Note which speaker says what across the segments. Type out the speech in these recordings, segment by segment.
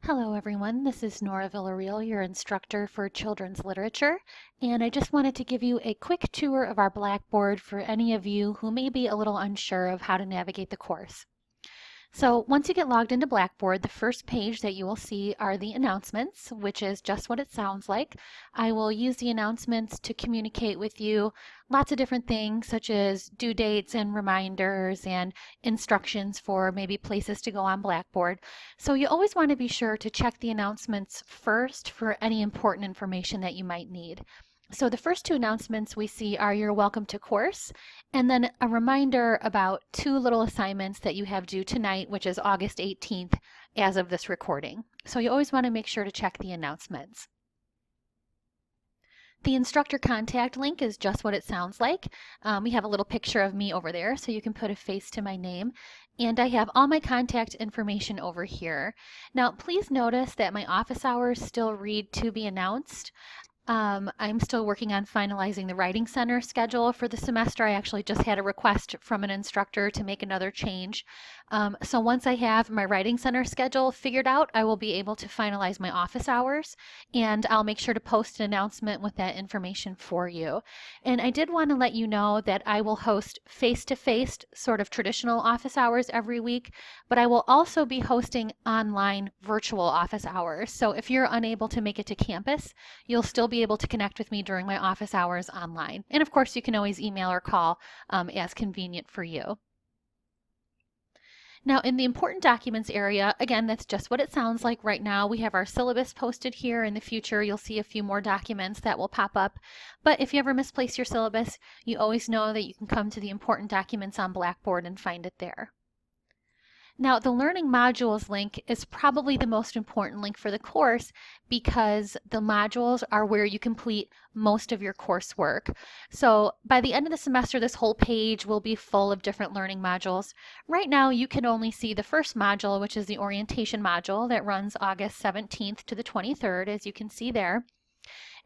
Speaker 1: Hello everyone, this is Nora Villarreal, your instructor for children's literature, and I just wanted to give you a quick tour of our Blackboard for any of you who may be a little unsure of how to navigate the course. So once you get logged into Blackboard, the first page that you will see are the announcements, which is just what it sounds like. I will use the announcements to communicate with you lots of different things, such as due dates and reminders and instructions for maybe places to go on Blackboard. So you always want to be sure to check the announcements first for any important information that you might need. So the first two announcements we see are your welcome to course, and then a reminder about two little assignments that you have due tonight, which is August 18th as of this recording. So you always want to make sure to check the announcements. The instructor contact link is just what it sounds like. We have a little picture of me over there so you can put a face to my name. And I have all my contact information over here. Now please notice that my office hours still read to be announced. I'm still working on finalizing the Writing Center schedule for the semester. I actually just had a request from an instructor to make another change. So once I have my Writing Center schedule figured out, I will be able to finalize my office hours, and I'll make sure to post an announcement with that information for you. And I did want to let you know that I will host face-to-face sort of traditional office hours every week, but I will also be hosting online virtual office hours. So if you're unable to make it to campus, you'll still be able to connect with me during my office hours online. And of course, you can always email or call as convenient for you. Now in the important documents area, again, that's just what it sounds like right now. We have our syllabus posted here. In the future, you'll see a few more documents that will pop up. But if you ever misplace your syllabus, you always know that you can come to the important documents on Blackboard and find it there. Now, the Learning Modules link is probably the most important link for the course because the modules are where you complete most of your coursework. So by the end of the semester, this whole page will be full of different learning modules. Right now, you can only see the first module, which is the orientation module that runs August 17th to the 23rd, as you can see there.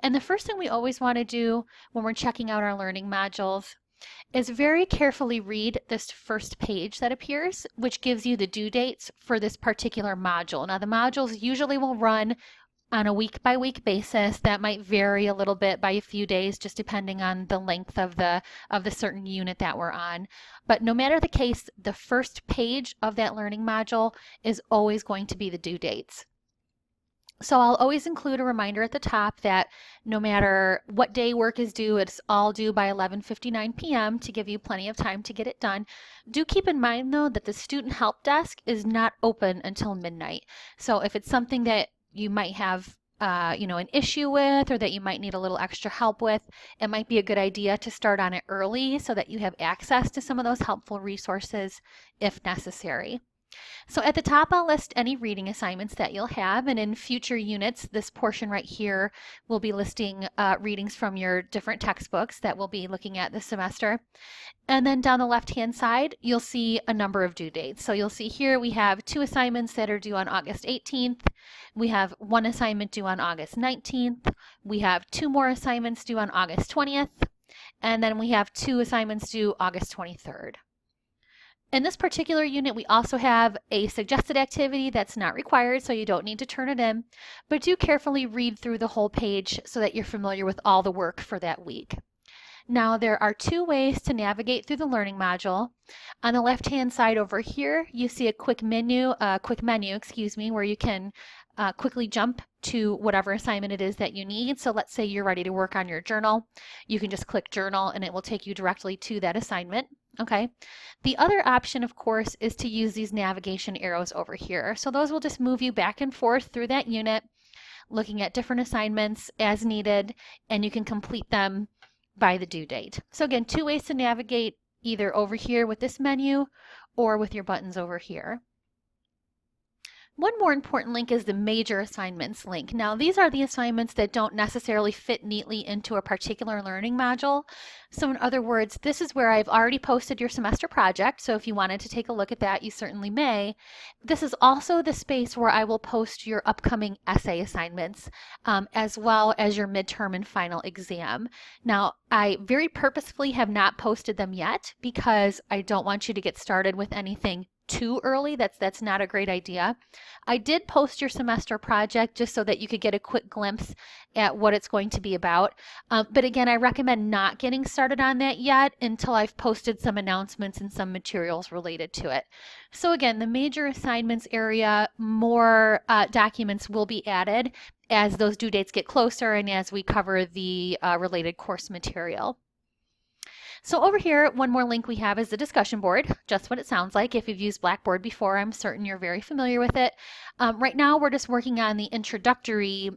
Speaker 1: And the first thing we always want to do when we're checking out our learning modules is very carefully read this first page that appears, which gives you the due dates for this particular module. Now the modules usually will run on a week-by-week basis. That might vary a little bit by a few days, just depending on the length of the certain unit that we're on. But no matter the case, the first page of that learning module is always going to be the due dates. So I'll always include a reminder at the top that no matter what day work is due, it's all due by 11:59 p.m. to give you plenty of time to get it done. Do keep in mind though that the student help desk is not open until midnight. So if it's something that you might have an issue with, or that you might need a little extra help with, it might be a good idea to start on it early so that you have access to some of those helpful resources if necessary. So at the top, I'll list any reading assignments that you'll have, and in future units, this portion right here will be listing readings from your different textbooks that we'll be looking at this semester. And then down the left-hand side, you'll see a number of due dates. So you'll see here we have two assignments that are due on August 18th. We have one assignment due on August 19th. We have two more assignments due on August 20th. And then we have two assignments due August 23rd. In this particular unit, we also have a suggested activity that's not required, so you don't need to turn it in, but do carefully read through the whole page so that you're familiar with all the work for that week. Now, there are two ways to navigate through the learning module. On the left-hand side over here, you see a quick menu, where you can quickly jump to whatever assignment it is that you need. So let's say you're ready to work on your journal. You can just click journal and it will take you directly to that assignment. Okay. The other option, of course, is to use these navigation arrows over here. So those will just move you back and forth through that unit, looking at different assignments as needed, and you can complete them by the due date. So again, two ways to navigate, either over here with this menu or with your buttons over here. One more important link is the major assignments link. Now, these are the assignments that don't necessarily fit neatly into a particular learning module. So in other words, this is where I've already posted your semester project. So if you wanted to take a look at that, you certainly may. This is also the space where I will post your upcoming essay assignments, as well as your midterm and final exam. Now, I very purposefully have not posted them yet because I don't want you to get started with anything too early. That's not a great idea. I did post your semester project just so that you could get a quick glimpse at what it's going to be about. But again, I recommend not getting started on that yet until I've posted some announcements and some materials related to it. So again, the major assignments area, more documents will be added as those due dates get closer and as we cover the related course material. So over here, one more link we have is the discussion board, just what it sounds like. If you've used Blackboard before, I'm certain you're very familiar with it. Right now, we're just working on the introductory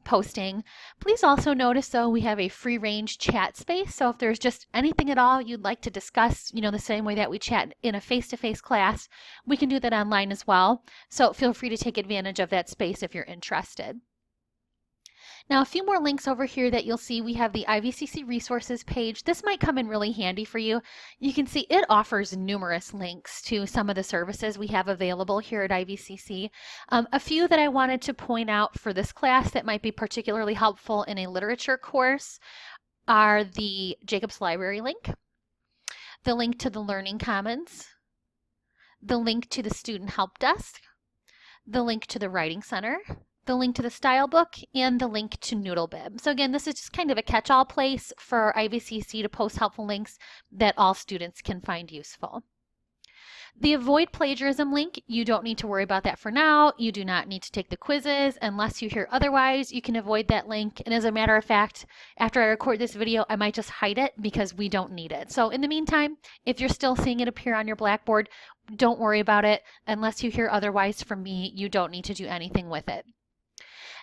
Speaker 1: posting. Please also notice, though, we have a free range chat space. So if there's just anything at all you'd like to discuss, the same way that we chat in a face-to-face class, we can do that online as well. So feel free to take advantage of that space if you're interested. Now, a few more links over here that you'll see. We have the IVCC resources page. This might come in really handy for you. You can see it offers numerous links to some of the services we have available here at IVCC. A few that I wanted to point out for this class that might be particularly helpful in a literature course are the Jacobs Library link, the link to the Learning Commons, the link to the Student Help Desk, the link to the Writing Center, the link to the style book, and the link to Noodlebib. So again, this is just kind of a catch-all place for IVCC to post helpful links that all students can find useful. The avoid plagiarism link, you don't need to worry about that for now. You do not need to take the quizzes unless you hear otherwise. You can avoid that link. And as a matter of fact, after I record this video, I might just hide it because we don't need it. So in the meantime, if you're still seeing it appear on your Blackboard, don't worry about it. Unless you hear otherwise from me, you don't need to do anything with it.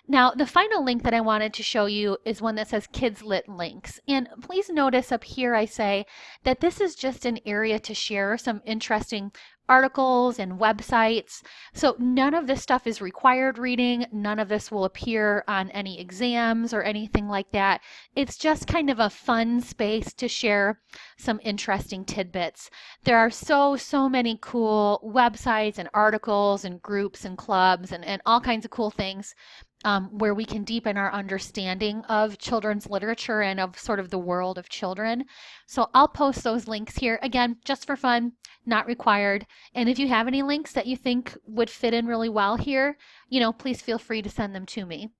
Speaker 1: Now, the final link that I wanted to show you is one that says Kids Lit Links. And please notice up here I say that this is just an area to share some interesting articles and websites. So none of this stuff is required reading. None of this will appear on any exams or anything like that. It's just kind of a fun space to share some interesting tidbits. There are so many cool websites and articles and groups and clubs and all kinds of cool things where we can deepen our understanding of children's literature and of sort of the world of children. So I'll post those links here, again, just for fun, not required. And if you have any links that you think would fit in really well here, please feel free to send them to me.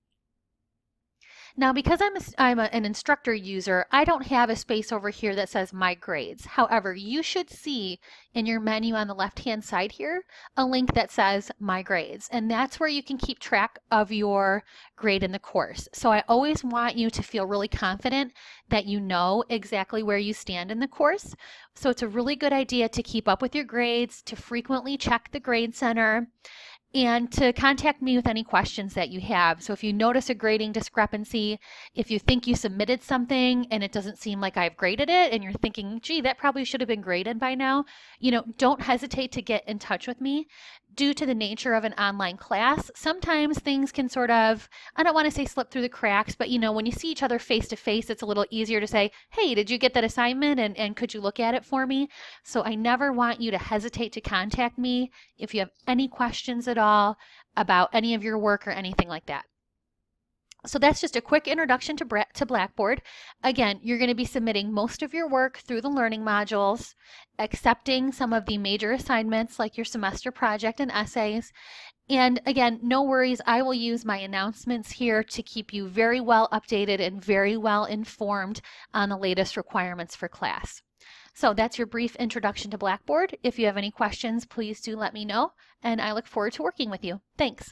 Speaker 1: Now, because I'm an instructor user, I don't have a space over here that says My Grades. However, you should see in your menu on the left-hand side here a link that says My Grades, and that's where you can keep track of your grade in the course. So I always want you to feel really confident that you know exactly where you stand in the course. So it's a really good idea to keep up with your grades, to frequently check the grade center, and to contact me with any questions that you have. So if you notice a grading discrepancy, if you think you submitted something and it doesn't seem like I've graded it and you're thinking, gee, that probably should have been graded by now, don't hesitate to get in touch with me. Due to the nature of an online class, sometimes things can sort of, I don't want to say slip through the cracks, but when you see each other face to face, it's a little easier to say, hey, did you get that assignment and could you look at it for me? So I never want you to hesitate to contact me if you have any questions at all about any of your work or anything like that. So that's just a quick introduction to Blackboard. Again, you're going to be submitting most of your work through the learning modules, accepting some of the major assignments like your semester project and essays. And again, no worries, I will use my announcements here to keep you very well updated and very well informed on the latest requirements for class. So that's your brief introduction to Blackboard. If you have any questions, please do let me know, and I look forward to working with you. Thanks.